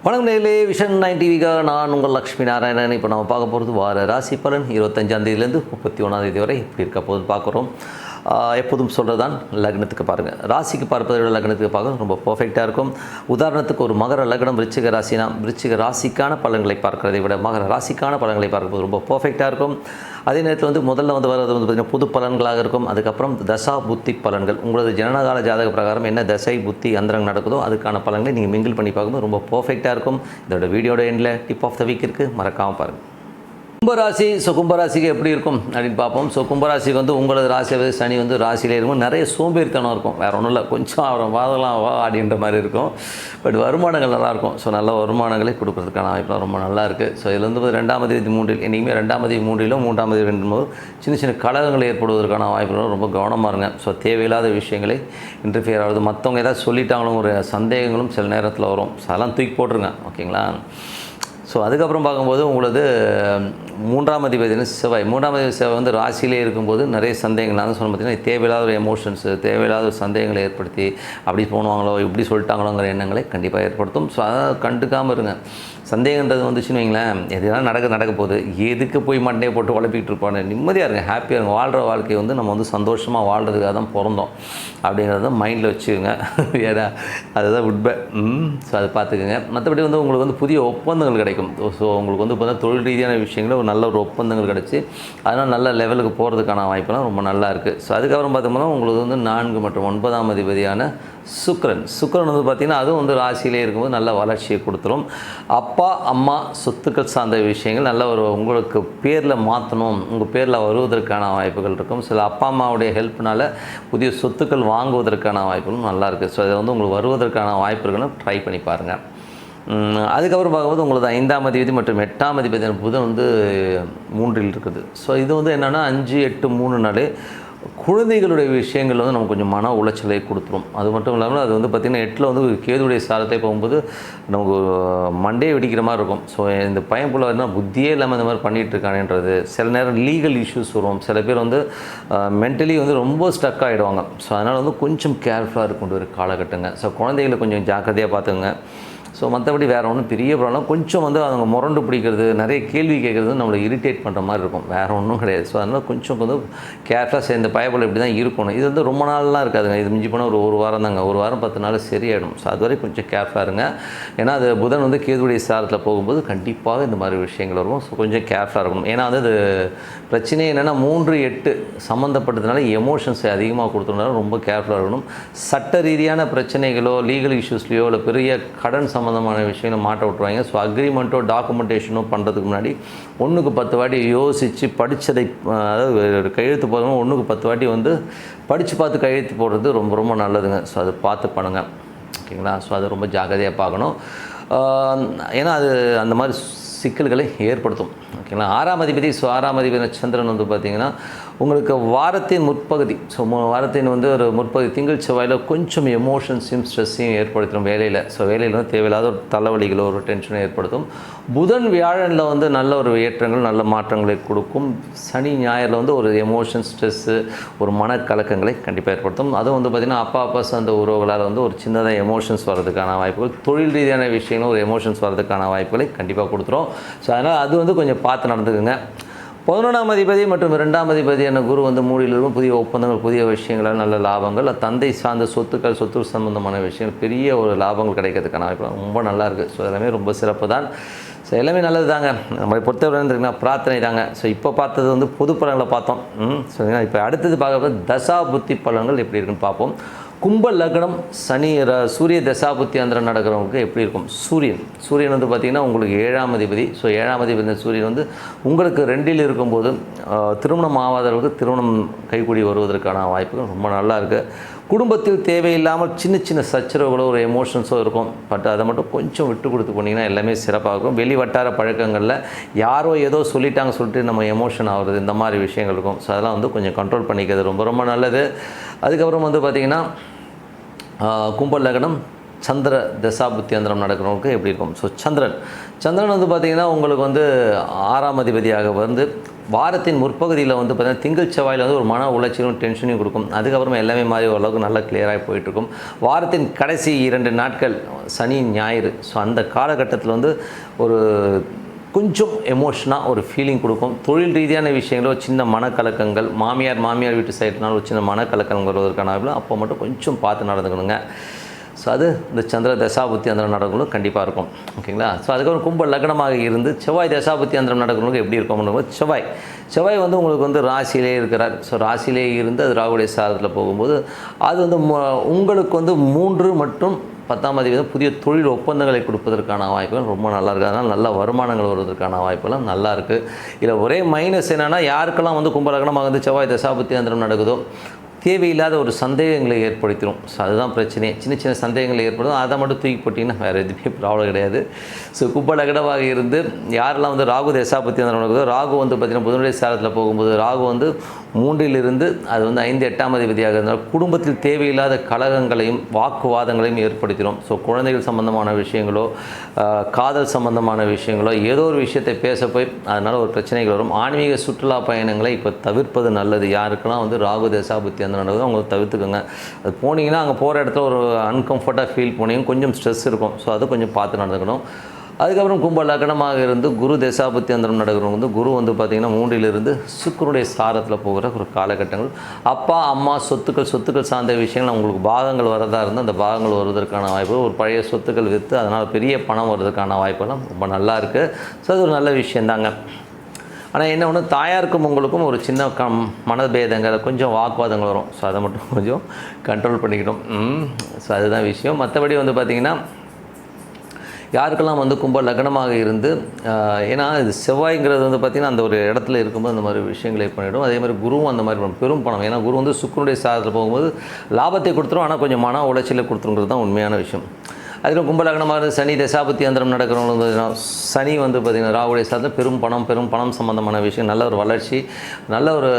வணக்கம் நேயர்களே, விஷன் 9 டிவிக்காக நான் உங்கள் லக்ஷ்மி நாராயணன். இப்போ நம்ம பார்க்க போகிறது வார ராசி பலன் 25ஆம் தேதியிலேருந்து 31ஆம் தேதி வரை இப்படி இருக்க போது பார்க்குறோம். எப்போதும் சொல்கிறது தான், லக்னத்துக்கு பாருங்கள். ராசிக்கு பார்ப்பதை விட லக்னத்துக்கு பார்க்க ரொம்ப பர்ஃபெக்டாக இருக்கும். உதாரணத்துக்கு ஒரு மகர லக்னம் விருச்சிக ராசினா விருச்சிக ராசிக்கான பலன்களை பார்க்குறதை விட மகர ராசிக்கான பலன்களை பார்க்கும்போது ரொம்ப பர்ஃபெக்டாக இருக்கும். அதே நேரத்தில் முதல்ல வர்றது பார்த்திங்கன்னா புது பலன்களாக இருக்கும். அதுக்கப்புறம் தசா புத்தி பலன்கள், உங்களது ஜனனகால ஜாதக பிரகாரம் என்ன தசை புத்தி அந்தரங்க நடக்குதோ அதுக்கான பலன்களை நீங்கள் மிங்கிள் பண்ணி பார்க்கும்போது ரொம்ப பர்ஃபெக்டாக இருக்கும். இதோட வீடியோட எண்டில் டிப் ஆஃப் த வீக் இருக்குது, மறக்காமல் பாருங்கள். கும்பராசி. கும்பராசிக்கு எப்படி இருக்கும் அப்படின்னு பார்ப்போம். கும்பராசிக்கு உங்களது ராசியை சனி ராசியிலே இருக்கும். நிறைய சோம்பேறித்தனம் இருக்கும், வேறு ஒன்றும் இல்லை. கொஞ்சம் அவரை வாதலாம் வா அப்படின்ற மாதிரி இருக்கும். பட் வருமானங்கள் நல்லாயிருக்கும். நல்ல வருமானங்களை கொடுக்கறதுக்கான வாய்ப்புலாம் ரொம்ப நல்லா இருக்குது. இதில் 2ஆம் தேதி 3 என்றைக்குமே 2ஆம் தேதி 3 3ஆம் தேதி 2 சின்ன சின்ன கலகங்கள் ஏற்படுவதற்கான வாய்ப்புகளும் ரொம்ப கவனமாக இருங்க. தேவையில்லாத விஷயங்களை இன்டர்ஃபியர் ஆகுது. மற்றவங்க ஏதாவது சொல்லிட்டாங்களும் ஒரு சந்தேகங்களும் சில நேரத்தில் வரும். அதெல்லாம் தூக்கி போட்டுருங்க, ஓகேங்களா. அதுக்கப்புறம் பார்க்கும்போது உங்களது 3ஆம் அதிபதி செவ்வாய். 3ஆம் அதிபதி செவ்வாய் ராசியிலே இருக்கும்போது நிறைய சந்தேகங்கள். நான் சொன்ன பார்த்தீங்கன்னா தேவையில்லாத ஒரு எமோஷன்ஸு, தேவையில்லாத ஒரு சந்தேகங்களை ஏற்படுத்தி அப்படி போனுவாங்களோ இப்படி சொல்லிட்டாங்களோங்கிற எண்ணங்களை கண்டிப்பாக ஏற்படுத்தும். அதை கண்டுக்காமல் இருங்க. சந்தேகன்றது வந்துச்சுன்னு வைங்களேன், எதெல்லாம் நடக்க போகுது, எதுக்கு போய் மண்டையை போட்டு உழப்பிக்கிட்டு இருப்பாங்க. நிம்மதியாக இருங்க, ஹாப்பியாக இருங்க. வாழ்கிற வாழ்க்கையை நம்ம சந்தோஷமாக வாழ்கிறதுக்காக தான் பிறந்தோம் அப்படிங்கிறத மைண்டில் வச்சுக்கோங்க. ஏன்னா அதுதான் உண்மை. அதை பார்த்துக்கோங்க. மற்றபடி உங்களுக்கு புதிய ஒப்பந்தங்கள் கிடைக்கும். உங்களுக்கு பார்த்தா தொழில் ரீதியான விஷயங்களில் ஒரு நல்ல ஒரு ஒப்பந்தங்கள் கிடச்சி அதனால் நல்ல லெவலுக்கு போகிறதுக்கான வாய்ப்பெல்லாம் ரொம்ப நல்லா இருக்குது. அதுக்கப்புறம் பார்த்தோம்னா உங்களுக்கு 4 மற்றும் 9ஆம் அதிபதியான சுக்கிரன் பார்த்திங்கன்னா அதுவும் ராசியிலே இருக்கும்போது நல்ல வளர்ச்சியை கொடுத்துரும். அப்பா அம்மா சொத்துக்கள் சார்ந்த விஷயங்கள் நல்ல ஒரு உங்களுக்கு பேரில் மாற்றணும், உங்கள் பேரில் வருவதற்கான வாய்ப்புகள் இருக்கும். சில அப்பா அம்மாவுடைய ஹெல்ப்னால் புதிய சொத்துக்கள் வாங்குவதற்கான வாய்ப்புகளும் நல்லாயிருக்கு. அதை உங்களுக்கு வருவதற்கான வாய்ப்புகளும் ட்ரை பண்ணி பாருங்கள். அதுக்கப்புறம் பார்க்கும்போது உங்களுக்கு 5ஆம் அதிபதி மற்றும் 8ஆம் அதிபதி புதன் 3இல் இருக்குது. இது என்னென்னா 5, 8, 3 நாள் குழந்தைகளுடைய விஷயங்கள் நமக்கு கொஞ்சம் மன உளைச்சலை கொடுத்துரும். அது மட்டும் இல்லாமல் அது பார்த்திங்கன்னா 8ல் கேதுடைய சாரத்தை போகும்போது நமக்கு மண்டே வெடிக்கிற மாதிரி இருக்கும். இந்த பையன் போல் என்ன புத்தியே இல்லாமல் இந்த மாதிரி பண்ணிகிட்டு இருக்கானேன்றது. சில நேரம் லீகல் இஷ்யூஸ் வரும். சில பேர் மென்டலி ரொம்ப ஸ்டக் ஆகிடுவாங்க. அதனால் கொஞ்சம் கேர்ஃபுல்லாக இருக்கும் ஒரு காலகட்டங்க. குழந்தைகளை கொஞ்சம் ஜாக்கிரதையாக பார்த்துங்க. மற்றபடி வேறு ஒன்றும் பெரிய ப்ராப்ளம். கொஞ்சம் அவங்க முரண்டு பிடிக்கிறது, நிறைய கேள்வி கேட்குறது நம்மளை இரிட்டேட் பண்ணுற மாதிரி இருக்கும், வேறு ஒன்றும் கிடையாது. அதனால் கொஞ்சம் கேர்ஃபுல்லாக சேர்ந்த பயப்பட இப்படி தான் இருக்கணும். இது ரொம்ப நாள்லாம் இருக்காதுங்க. இது மிஞ்சி போனால் ஒரு வாரம் தாங்க. ஒரு வாரம் 10 நாள் சரியாயிடும். அது வரை கொஞ்சம் கேர்ஃபுல்லாக இருங்க. ஏன்னா அது புதன் கேதுடைய சாரத்தில் போகும்போது கண்டிப்பாக இந்த மாதிரி விஷயங்கள் வரும். கொஞ்சம் கேர்ஃபுல்லாக இருக்கணும். ஏன்னா அது பிரச்சனை என்னென்னா 3, 8 சம்மந்தப்பட்டதுனால எமோஷன்ஸை அதிகமாக கொடுத்ததுனால ரொம்ப கேர்ஃபுல்லாக இருக்கணும். சட்ட ரீதியான பிரச்சனைகளோ லீகல் இஷ்யூஸ்லையோ இல்லை பெரிய கடன் சம்மந்தமான விஷயங்களை மாட்ட விட்டுருவாங்க. அக்ரிமெண்ட்டோ டாக்குமெண்டேஷனோ பண்ணுறதுக்கு முன்னாடி 1க்கு 10 வாட்டி யோசித்து படித்ததை, அதாவது கையெழுத்து போடுறவங்க 1க்கு 10 வாட்டி படித்து பார்த்து கையெழுத்து போடுறது ரொம்ப ரொம்ப நல்லதுங்க. அது பார்த்து பண்ணுங்கள், ஓகேங்களா. அது ரொம்ப ஜாக்கிரதையாக பார்க்கணும். ஏன்னா அது அந்த மாதிரி சிக்கல்களை ஏற்படுத்தும், ஓகேங்களா. 6ஆம் அதிபதி 6ஆம் அதிபதி சந்திரன் பார்த்திங்கன்னா உங்களுக்கு வாரத்தின் முற்பகுதி, வாரத்தின் ஒரு முற்பகுதி திங்கள் செவ்வாயில் கொஞ்சம் எமோஷன்ஸையும் ஸ்ட்ரெஸ்ஸையும் ஏற்படுத்தும் வேலையில். வேலையில் தேவையில்லாத ஒரு தலைவலிகளோ ஒரு டென்ஷனை ஏற்படுத்தும். புதன் வியாழனில் நல்ல ஒரு ஏற்றங்கள் நல்ல மாற்றங்களை கொடுக்கும். சனி ஞாயிறில் ஒரு எமோஷன் ஸ்ட்ரெஸ்ஸு ஒரு மனக்கலக்கங்களை கண்டிப்பாக ஏற்படுத்தும். அதுவும் பார்த்திங்கன்னா அப்பா சார்ந்த உறவுகளால் ஒரு சின்னதாக எமோஷன்ஸ் வர்றதுக்கான வாய்ப்புகள், தொழில் ரீதியான விஷயங்களும் ஒரு எமோஷன்ஸ் வர்றதுக்கான வாய்ப்புகளை கண்டிப்பாக கொடுத்துரும். அதனால் அது கொஞ்சம் பார்த்து நடந்துக்குங்க. 11ஆம் அதிபதி மற்றும் 2ஆம் அதிபதியான குரு 3இல் இருக்கும். புதிய ஒப்பந்தங்கள், புதிய விஷயங்களால் நல்ல லாபங்கள், தந்தை சார்ந்த சொத்து சம்பந்தமான விஷயங்கள் பெரிய ஒரு லாபங்கள் கிடைக்கிறதுக்கான வாய்ப்பு ரொம்ப நல்லா இருக்குது. எல்லாமே ரொம்ப சிறப்பு தான். எல்லாமே நல்லது தாங்க. நம்மளை பொறுத்தவரை இருக்குன்னா பிரார்த்தனை தாங்க. இப்போ பார்த்தது பொது பலன்களை பார்த்தோம். இப்போ அடுத்தது பார்க்க தசா புத்தி பலன்கள் எப்படி இருக்குன்னு பார்ப்போம். கும்ப லக்னம் சனி சூரிய தசாபுத்தி அந்தரம் நடக்கிறவங்களுக்கு எப்படி இருக்கும். சூரியன் பார்த்திங்கன்னா உங்களுக்கு 7ஆம் அதிபதி. 7ஆம் அதிபதி சூரியன் உங்களுக்கு 2இல் இருக்கும்போது திருமணம் ஆகாதவர்களுக்கு திருமணம் கைக்கூடி வருவதற்கான வாய்ப்புகள் ரொம்ப நல்லா இருக்குது. குடும்பத்தில் தேவையில்லாமல் சின்ன சின்ன சச்சரவுகளோ ஒரு எமோஷன்ஸோ இருக்கும். பட் அதை மட்டும் கொஞ்சம் விட்டு கொடுத்து போனீங்கன்னா எல்லாமே சிறப்பாக இருக்கும். வெளி வட்டார பழக்கங்களில் யாரோ ஏதோ சொல்லிட்டு நம்ம எமோஷன் ஆகுறது, இந்த மாதிரி விஷயங்கள் இருக்கும். அதெல்லாம் கொஞ்சம் கண்ட்ரோல் பண்ணிக்கிறது ரொம்ப ரொம்ப நல்லது. அதுக்கப்புறம் பார்த்திங்கன்னா கும்ப லக்னம் சந்திர தசாபுத்தி அந்தரம் நடக்கிறவங்களுக்கு எப்படி இருக்கும். சந்திரன் பார்த்திங்கன்னா உங்களுக்கு 6ஆம் அதிபதியாக வாரத்தின் முற்பகுதியில் வந்து பார்த்திங்கன்னா திங்கள் செவ்வாயில் வந்து ஒரு மன உளைச்சலும் டென்ஷனையும் கொடுக்கும். அதுக்கப்புறமா எல்லாமே மாதிரி ஓரளவுக்கு நல்லா கிளியராகி போயிட்டுருக்கும். வாரத்தின் கடைசி 2 நாட்கள் சனி ஞாயிறு, ஸோ அந்த காலகட்டத்தில் வந்து ஒரு கொஞ்சம் எமோஷனாக ஒரு ஃபீலிங் கொடுக்கும். தொழில் ரீதியான விஷயங்களோ சின்ன மனக்கலக்கங்கள், மாமியார் வீட்டு சைட்னால ஒரு சின்ன மனக்கலக்கங்கள் வருவதற்கான வாய்ப்பு, அப்போ மட்டும் கொஞ்சம் பார்த்து நடந்துக்கணுங்க. ஸோ அது இந்த சந்திர தசாபுத்தி அந்தரம் நடக்கணும் கண்டிப்பாக இருக்கும். ஓகேங்களா? ஸோ அதுக்கப்புறம் கும்ப லக்னமாக இருந்து செவ்வாய் தசாபுத்தி அந்தரம் நடக்கணுங்க எப்படி இருக்கும்னு செவ்வாய் வந்து உங்களுக்கு வந்து ராசியிலே இருக்கிறார். ஸோ ராசியிலே இருந்து அது ராகுடைய சாரத்தில் போகும்போது அது வந்து உங்களுக்கு வந்து 3 மற்றும் 10ஆம் தேதி வந்து புதிய தொழில் ஒப்பந்தங்களை கொடுப்பதற்கான வாய்ப்புகள் ரொம்ப நல்லா இருக்குது. அதனால் நல்ல வருமானங்கள் வருவதற்கான வாய்ப்புலாம் நல்லா இருக்குது. இதில் ஒரே மைனஸ் என்னென்னா, யாருக்கெல்லாம் வந்து கும்ப லக்னமாக வந்து செவ்வாய் தசாபுத்தி அந்தரம் நடக்குதோ தேவையில்லாத ஒரு சந்தேகங்களை ஏற்படுத்திடும். ஸோ அதுதான் பிரச்சனையே. சின்ன சந்தேகங்கள் ஏற்படும், அதை மட்டும் தூக்கி போட்டிங்கன்னா வேறு எதுவுமே ப்ராப்ளம் கிடையாது. ஸோ கும்ப லக்னமாக இருந்து யாரெல்லாம் வந்து ராகு தசாபுத்தி அந்தரம் நடக்குதோ, ராகு வந்து பார்த்திங்கன்னா புதனுடைய சாரத்தில் போகும்போது ராகு வந்து 3லிருந்து அது வந்து 5, 8ஆம் அதிபதியாக இருந்தால் குடும்பத்தில் தேவையில்லாத கலகங்களையும் வாக்குவாதங்களையும் ஏற்படுத்திடும். ஸோ குழந்தைகள் சம்பந்தமான விஷயங்களோ காதல் சம்பந்தமான விஷயங்களோ ஏதோ ஒரு விஷயத்தை பேச போய் அதனால் ஒரு பிரச்சனைகள் வரும். ஆன்மீக சுற்றுலா பயணங்களை இப்போ தவிர்ப்பது நல்லது. யாருக்கெல்லாம் வந்து ராகு தசாபுத்தி அந்த நடக்குது அவங்க தவிர்த்துக்கோங்க. அது போனீங்கன்னா அங்கே போகிற இடத்துல ஒரு அன்கம்ஃபர்ட்டாக ஃபீல் போனீங்க, கொஞ்சம் ஸ்ட்ரெஸ் இருக்கும். ஸோ அதை கொஞ்சம் பார்த்து நடந்துக்கணும். அதுக்கப்புறம் கும்ப லக்னமாக இருந்து குரு தசாபுத்தி அந்தரம் நடக்கிறவங்க வந்து குரு வந்து பார்த்திங்கன்னா 3லிருந்து சுக்கிரனுடைய சாரத்தில் போகிற ஒரு காலகட்டங்கள். அப்பா அம்மா சொத்துக்கள் சார்ந்த விஷயங்கள் உங்களுக்கு பாகங்கள் வரதா இருந்தால் அந்த பாகங்கள் வருவதற்கான வாய்ப்பு, ஒரு பழைய சொத்துக்கள் விற்று அதனால் பெரிய பணம் வருவதற்கான வாய்ப்பெல்லாம் ரொம்ப நல்லா இருக்குது. ஸோ அது ஒரு நல்ல விஷயந்தாங்க. ஆனால் என்ன ஒன்று, தாயாருக்கும் உங்களுக்கும் ஒரு சின்ன மனபேதங்கள் கொஞ்சம் வாக்குவாதங்கள் வரும். ஸோ அதை மட்டும் கொஞ்சம் கண்ட்ரோல் பண்ணிக்கணும். ஸோ அதுதான் விஷயம். மற்றபடி வந்து பார்த்திங்கன்னா யாருக்கெல்லாம் வந்து கும்ப லக்னமாக இருந்து, ஏன்னா இது செவ்வாய்ங்கிறது வந்து பார்த்திங்கன்னா அந்த ஒரு இடத்துல இருக்கும்போது அந்த மாதிரி விஷயங்களை பண்ணிவிடும். அதே மாதிரி குருவும் அந்த மாதிரி பெரும் பணம், ஏன்னா குரு வந்து சுக்கிரனுடைய சாரத்தில் போகும்போது லாபத்தை கொடுத்துரும், ஆனால் கொஞ்சம் மன உளைச்சலை கொடுத்துருங்கிறது தான் உண்மையான விஷயம். அதில் கும்ப லக்னமாக இருந்து சனி தசாபுத்தி அந்தரம் நடக்கிறவங்க சனி வந்து பார்த்திங்கன்னா ராகுடைய சார்ந்த பெரும் பணம் சம்பந்தமான விஷயம், நல்ல ஒரு வளர்ச்சி, நல்ல ஒரு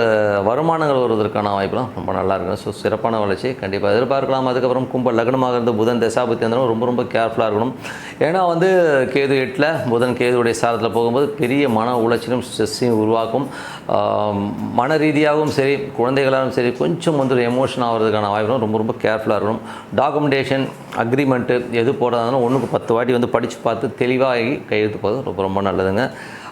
வருமானங்கள் வருவதற்கான வாய்ப்புலாம் ரொம்ப நல்லா இருக்கும். ஸோ சிறப்பான வளர்ச்சி கண்டிப்பாக எதிர்பார்க்கலாம். அதுக்கப்புறம் கும்ப லக்னமாக இருந்து புதன் தசாபுத்தி அந்தரம் ரொம்ப கேர்ஃபுல்லாக இருக்கணும். ஏன்னா வந்து கேது 8ல் புதன் கேதுடைய சாரத்தில் போகும்போது பெரிய மன உளைச்சலும் ஸ்ட்ரெஸ்ஸையும் உருவாக்கும். மன ரீதியாகவும் சரி குழந்தைகளாகவும் சரி கொஞ்சம் வந்து ஒரு எமோஷன் ஆகிறதுக்கான வாய்ப்புலாம் ரொம்ப கேர்ஃபுல்லாக இருக்கணும். டாக்குமெண்டேஷன் அக்ரிமெண்ட்டு எது போடுறதுனால 1க்கு 10 வாட்டி வந்து படித்து பார்த்து தெளிவாகி கையெழுத்து போகிறது ரொம்ப நல்லதுங்க.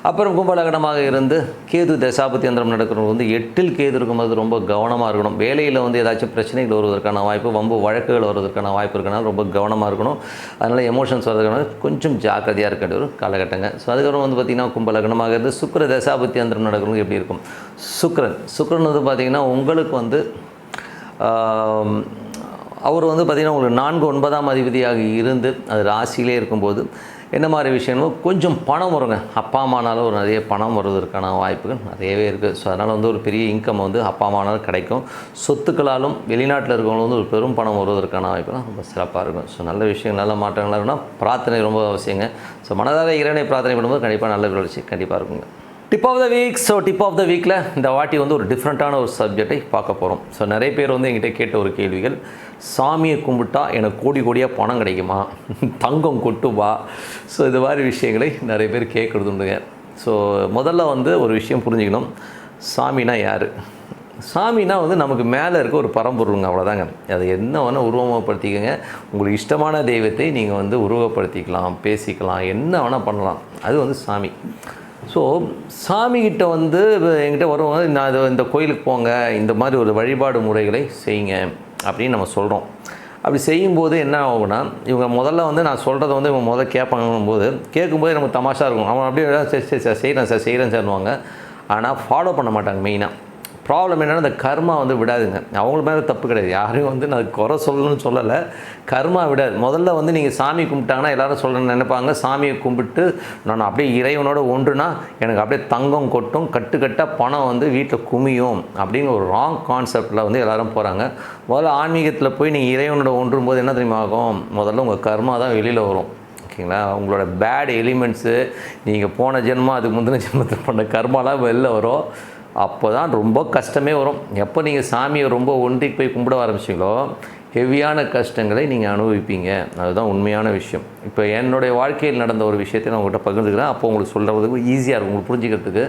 அப்புறம் கும்ப லக்னமாக இருந்து கேது தசாபுத்தி அந்தரம் நடக்கிறவங்க வந்து 8ல் கேது இருக்கும்போது ரொம்ப கவனமாக இருக்கணும். வேலையில் வந்து ஏதாச்சும் பிரச்சனைகள் வருவதற்கான வாய்ப்பு, வம்பு வழக்குகள் வருவதற்கான வாய்ப்பு இருக்கனால ரொம்ப கவனமாக இருக்கணும். அதனால் எமோஷன்ஸ் வரதுக்கான கொஞ்சம் ஜாக்கிரதையாக இருக்க வேண்டிய ஒரு காலகட்டங்க. ஸோ அதுக்கப்புறம் வந்து பார்த்திங்கன்னா கும்ப லக்னமாக இருந்து சுக்கிர தசாபுத்தி அந்தரம் நடக்கிறவங்க எப்படி இருக்கும். சுக்கிரன் வந்து பார்த்திங்கன்னா உங்களுக்கு வந்து அவர் வந்து பார்த்திங்கன்னா உங்களுக்கு 4, 9ஆம் அதிபதியாக இருந்து அது ராசியிலே இருக்கும்போது என்ன மாதிரி விஷயங்களும் கொஞ்சம் பணம் வருங்க. அப்பா அம்மானாலும் ஒரு நிறைய பணம் வருவதற்கான வாய்ப்புகள் நிறையவே இருக்குது. ஸோ அதனால் வந்து ஒரு பெரிய இன்கம் வந்து அப்பா அம்மானாலும் கிடைக்கும். சொத்துக்களாலும் வெளிநாட்டில் இருக்கவங்களும் வந்து ஒரு பெரும் பணம் வருவதற்கான வாய்ப்புலாம் ரொம்ப சிறப்பாக இருக்கும். ஸோ நல்ல விஷயம், நல்ல மாற்றங்களாக இருக்குன்னா பிரார்த்தனை ரொம்ப அவசியங்க. ஸோ மனதார இறைவனை பிரார்த்தனை பண்ணும்போது கண்டிப்பாக நல்ல வளர்ச்சி கண்டிப்பாக இருக்குங்க. Tip of the week. So tip of the வீக்கில் இந்த வாட்டி வந்து ஒரு டிஃப்ரெண்ட்டான ஒரு சப்ஜெக்டை பார்க்க போகிறோம். ஸோ நிறைய பேர் வந்து என்கிட்ட கேட்ட ஒரு கேள்விகள், சாமியை கும்பிட்டா எனக்கு கோடியாக பணம் கிடைக்குமா, தங்கம் கொட்டுவா, ஸோ இது மாதிரி விஷயங்களை நிறைய பேர் கேட்குறது உண்டுங்க. ஸோ முதல்ல வந்து ஒரு விஷயம் புரிஞ்சுக்கணும், சாமினா யார்? சாமினா வந்து நமக்கு மேலே இருக்க ஒரு பரம்பொருளுங்க, அவ்வளோதாங்க. அது என்ன வேணால் உருவகப்படுத்திக்கங்க. உங்களுக்கு இஷ்டமான தெய்வத்தை நீங்கள் வந்து உருவப்படுத்திக்கலாம், பேசிக்கலாம், என்ன வேணால் பண்ணலாம். அது வந்து சாமி. ஸோ சாமிகிட்ட வந்து என்கிட்ட வருவாங்க, நான் இந்த கோயிலுக்கு போங்க, இந்த மாதிரி ஒரு வழிபாடு முறைகளை செய்யுங்க அப்படின்னு நம்ம சொல்கிறோம். அப்படி செய்யும்போது என்ன ஆகும்னா, இவங்க முதல்ல வந்து நான் சொல்கிறத வந்து இவங்க முதல்ல கேட்பாங்கும்போது கேட்கும்போது நமக்கு தமாஷாக இருக்கும். அவன் அப்படியே சரி சார் செய்கிறேன் சார்னுவாங்க. ஆனால் ஃபாலோ பண்ண மாட்டாங்க. மெயினாக ப்ராப்ளம் என்னென்னா, இந்த கர்மா வந்து விடாதுங்க. அவங்க மேலே தப்பு கிடையாது, யாரையும் வந்து நான் குறை சொல்லணும்னு சொல்லலை, கர்மா விடாது. முதல்ல வந்து நீங்கள் சாமி கும்பிட்டாங்கன்னா எல்லோரும் சொல்லணும்னு நினைப்பாங்க, சாமியை கும்பிட்டு நான் அப்படியே இறைவனோட ஒன்றுனா எனக்கு அப்படியே தங்கம் கொட்டும், கட்டுக்கட்டாக பணம் வந்து வீட்டில் குமியும் அப்படின்னு ஒரு ராங் கான்செப்டில் வந்து எல்லோரும் போகிறாங்க. முதல்ல ஆன்மீகத்தில் போய் நீங்கள் இறைவனோட ஒன்றும் போது என்ன தெரியுமா ஆகும், முதல்ல உங்கள் கர்மா தான் வெளியில் வரும். ஓகேங்களா? உங்களோட பேட் எலிமெண்ட்ஸு, நீங்கள் போன ஜென்மம் அதுக்கு முந்தின ஜென்மத்தில் பண்ண கர்மாலாம் வெளில வரும். அப்போ தான் ரொம்ப கஷ்டமே வரும். எப்போ நீங்கள் சாமியை ரொம்ப ஒன்றி போய் கும்பிட ஆரம்பிச்சிங்களோ ஹெவியான கஷ்டங்களை நீங்கள் அனுபவிப்பீங்க. அதுதான் உண்மையான விஷயம். இப்போ என்னுடைய வாழ்க்கையில் நடந்த ஒரு விஷயத்தை நான் உங்கள்கிட்ட பகிர்ந்துக்கிறேன். அப்போ உங்களுக்கு சொல்கிறதுக்கு ஈஸியாக இருக்கும், உங்களுக்கு புரிஞ்சுக்கிறதுக்கு.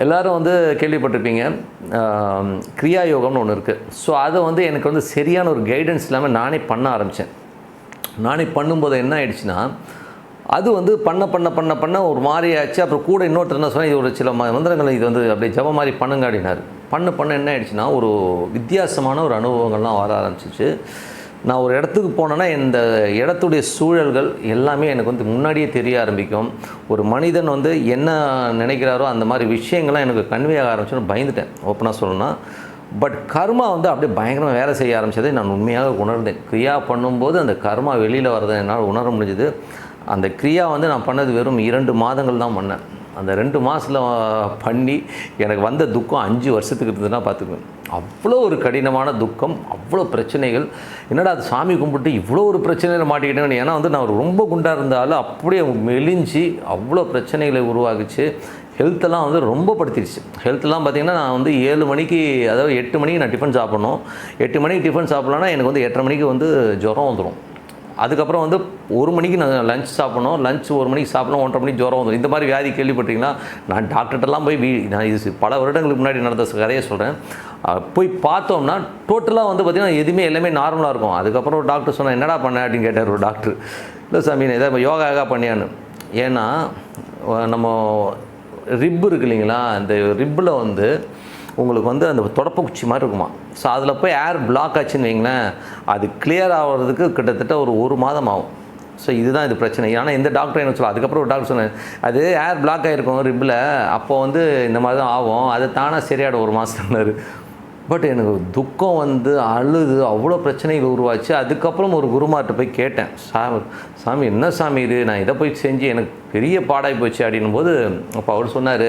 எல்லோரும் வந்து கேள்விப்பட்டிருப்பீங்க, கிரியா யோகம்னு ஒன்று இருக்குது. ஸோ அதை வந்து எனக்கு வந்து சரியான ஒரு கைடன்ஸ் இல்லாமல் நானே பண்ண ஆரம்பித்தேன். நானே பண்ணும்போது என்ன ஆயிடுச்சுன்னா, அது வந்து பண்ண ஒரு மாதிரி ஆச்சு. அப்புறம் கூட இன்னொருத்தர் என்ன சொன்னால், இது ஒரு சில மந்திரங்கள் இது வந்து அப்படியே ஜபம் மாதிரி பண்ணுங்க அப்படின்னாரு. பண்ண என்ன ஆயிடுச்சுன்னா, ஒரு வித்தியாசமான ஒரு அனுபவங்கள்லாம் வர ஆரம்பிச்சிச்சு. நான் ஒரு இடத்துக்கு போனேன்னா இந்த இடத்துடைய சூழல்கள் எல்லாமே எனக்கு வந்து முன்னாடியே தெரிய ஆரம்பிக்கும். ஒரு மனிதன் வந்து என்ன நினைக்கிறாரோ அந்த மாதிரி விஷயங்கள்லாம் எனக்கு கன்வே ஆக ஆரம்பிச்சுன்னு பயந்துட்டேன், ஓப்பனாக சொல்லணும்னா. பட் கர்மா வந்து அப்படியே பயங்கரமாக வேலை செய்ய ஆரம்பித்ததை நான் உண்மையாக உணர்ந்தேன். கிரியா பண்ணும்போது அந்த கர்மா வெளியில் வரதை என்னால் உணர முடிஞ்சுது. அந்த கிரியா வந்து நான் பண்ணது வெறும் 2 மாதங்கள் தான் பண்ணேன். அந்த 2 மாதத்தில் பண்ணி எனக்கு வந்த துக்கம் 5 வருஷத்துக்கு இருந்ததுன்னா பார்த்துக்குவேன். அவ்வளோ ஒரு கடினமான துக்கம், அவ்வளோ பிரச்சனைகள். என்னடா அது சாமி கும்பிட்டு இவ்வளோ ஒரு பிரச்சனையில் மாட்டிக்கிட்டேன்னு. ஏன்னா வந்து நான் ரொம்ப குண்டாக இருந்தாலும் அப்படியே மெலிஞ்சு அவ்வளோ பிரச்சனைகளை உருவாகிச்சு. ஹெல்த்தெல்லாம் வந்து ரொம்ப படுத்திடுச்சு. ஹெல்த்தெல்லாம் பார்த்திங்கன்னா, நான் வந்து 7 மணிக்கு, அதாவது 8 மணிக்கு நான் டிஃபன் சாப்பிட்ணும். 8 மணிக்கு டிஃபன் சாப்பிட்லன்னா எனக்கு வந்து 8:30 மணிக்கு வந்து ஜுரம் வந்துடும். அதுக்கப்புறம் வந்து 1 மணிக்கு நான் லஞ்ச் சாப்பிடணும். லஞ்ச் 1 மணிக்கு சாப்பிடணும், 1:30 மணிக்கு ஜுரம் வந்துடும். இந்த மாதிரி வியாதி கேள்விப்பட்டிங்கன்னா, நான் டாக்டர்கிட்டலாம் போய் நான் இது பல வருடங்களுக்கு முன்னாடி நடந்த கதையை சொல்கிறேன். போய் பார்த்தோம்னா டோட்டலாக வந்து பார்த்திங்கன்னா எதுவுமே எல்லாமே நார்மலாக இருக்கும். அதுக்கப்புறம் ஒரு டாக்டர் சொன்னேன், என்னடா பண்ண அப்படின்னு கேட்டார் ஒரு டாக்டர். இல்லை சாமி, நான் எதாவது யோகா பண்ணியான்னு. ஏன்னா நம்ம ரிப்பு இருக்கு இல்லைங்களா, அந்த ரிப்பில் வந்து உங்களுக்கு வந்து அந்த தொடப்பக்குச்சி மாதிரி இருக்குமா. ஸோ அதில் போய் ஏர் பிளாக் ஆச்சுன்னு வைங்களேன், அது கிளியர் ஆகிறதுக்கு கிட்டத்தட்ட ஒரு மாதம் ஆகும். ஸோ இதுதான் இது பிரச்சனை. ஆனால் இந்த டாக்டர் என்ன சொல்லுவாள், அதுக்கப்புறம் ஒரு டாக்டர் சொன்னேன், அது ஏர் பிளாக் ஆகிருக்கும் ரிப்பில், அப்போ வந்து இந்த மாதிரி தான் ஆகும், அது தானாக சரியாயிடும் 1 மாதம்னாரு. பட் எனக்கு துக்கம் வந்து அழுது அவ்வளோ பிரச்சனைகள் உருவாச்சு. அதுக்கப்புறம் ஒரு குருமார்கிட்ட போய் கேட்டேன், சாமி என்ன சாமி இது, நான் இதை போய் செஞ்சு எனக்கு பெரிய பாடாகி போச்சு அப்படின்னும் போது, அப்போ அவர் சொன்னார்,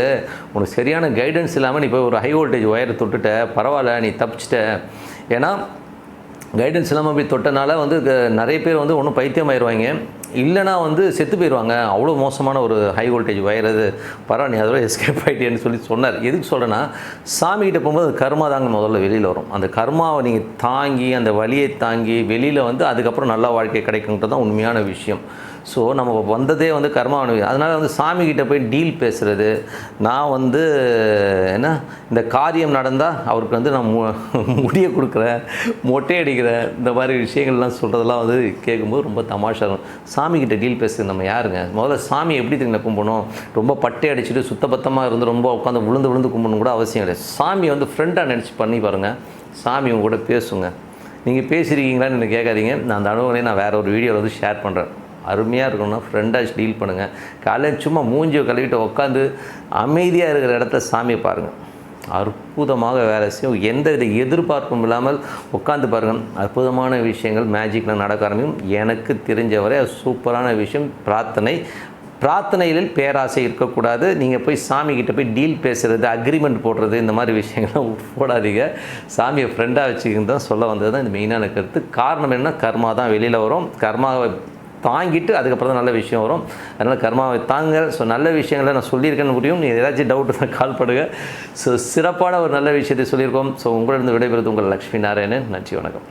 உனக்கு சரியான கைடன்ஸ் இல்லாமல் நீ போய் ஒரு ஹை வோல்டேஜ் ஒயரை தொட்டுட்ட, பரவாயில்ல நீ தப்பிச்சிட்ட. ஏன்னா கைடன்ஸ் இல்லாமல் போய் தொட்டனால வந்து நிறைய பேர் வந்து ஒன்றும் பைத்தியமாயிருவாங்க, இல்லைனா வந்து செத்து போயிடுவாங்க. அவ்வளோ மோசமான ஒரு ஹை வோல்டேஜ் ஒயர் அது. பரவாயில்ல நீ அதோட எஸ்கேப் ஆகிட்டேன்னு சொல்லி சொன்னார். எதுக்கு சொல்கிறேன்னா, சாமிகிட்ட போகும்போது அது கர்மா தாங்க முதல்ல வெளியில் வரும். அந்த கர்மாவை நீங்கள் தாங்கி, அந்த வலியை தாங்கி வெளியில் வந்து அதுக்கப்புறம் நல்ல வாழ்க்கை கிடைக்குன்றது தான் உண்மையான விஷயம். ஸோ நம்ம வந்ததே வந்து கர்மாவனு. அதனால் வந்து சாமிக்கிட்ட போய் டீல் பேசுகிறது, நான் வந்து என்ன இந்த காரியம் நடந்தால் அவருக்கு வந்து நான் முடிய கொடுக்குறேன், மொட்டை அடிக்கிறேன், இந்த மாதிரி விஷயங்கள்லாம் சொல்கிறதெல்லாம் வந்து கேட்கும்போது ரொம்ப தமாஷா இருக்கும். சாமிக்கிட்ட டீல் பேசுறது நம்ம யாருங்க? முதல்ல சாமி எப்படி தெரியுங்க கும்பிடணும், ரொம்ப பட்டை அடிச்சுட்டு சுத்தபத்தமாக இருந்து ரொம்ப உட்காந்து விழுந்து கும்பிடணும் கூட அவசியம் கிடையாது. சாமி வந்து ஃப்ரெண்டாக நினச்சி பண்ணி பாருங்கள், சாமி உங்க கூட பேசுங்க. நீங்கள் பேசியிருக்கீங்களான்னு எனக்கு கேட்காதீங்க, நான் அந்த அனுபவம் நான் வேறு ஒரு வீடியோவில் வந்து ஷேர் பண்ணுறேன். அருமையாக இருக்கணும்னா ஃப்ரெண்டாக டீல் பண்ணுங்கள். காலையில் சும்மா மூஞ்சியை கழுவிட்டு உட்காந்து அமைதியாக இருக்கிற இடத்துல சாமியை பாருங்கள், அற்புதமாக வேலை செய்யும். எந்த வித எதிர்பார்ப்பும் இல்லாமல் உட்காந்து பாருங்கள், அற்புதமான விஷயங்கள் மேஜிக்கில் நடக்க ஆரம்பிக்கும். எனக்கு தெரிஞ்சவரை அது சூப்பரான விஷயம். பிரார்த்தனையில் பேராசை இருக்கக்கூடாது. நீங்கள் போய் சாமிக்கிட்ட போய் டீல் பேசுகிறது, அக்ரிமெண்ட் போடுறது, இந்த மாதிரி விஷயங்கள்லாம் போடாதீங்க. சாமியை ஃப்ரெண்டாக வச்சுக்கின்னு தான் சொல்ல வந்தது தான் இந்த மெயினான கருத்து. காரணம் என்ன, கர்மா தான் வெளியில் வரும். கர்மாவை தாங்கிட்டு அதுக்கப்புறம் தான் நல்ல விஷயம் வரும். அதனால் கர்மாவை தாங்க. ஸோ நல்ல விஷயங்களை நான் சொல்லியிருக்கேன்னு முடியும். நீங்கள் ஏதாச்சும் டவுட்டு தான் கால் பண்ணுங்கள். ஸோ சிறப்பான ஒரு நல்ல விஷயத்தை சொல்லியிருக்கோம். ஸோ உங்களிடம் விடைபெறுவது உங்கள் லக்ஷ்மி நாராயணன். நன்றி, வணக்கம்.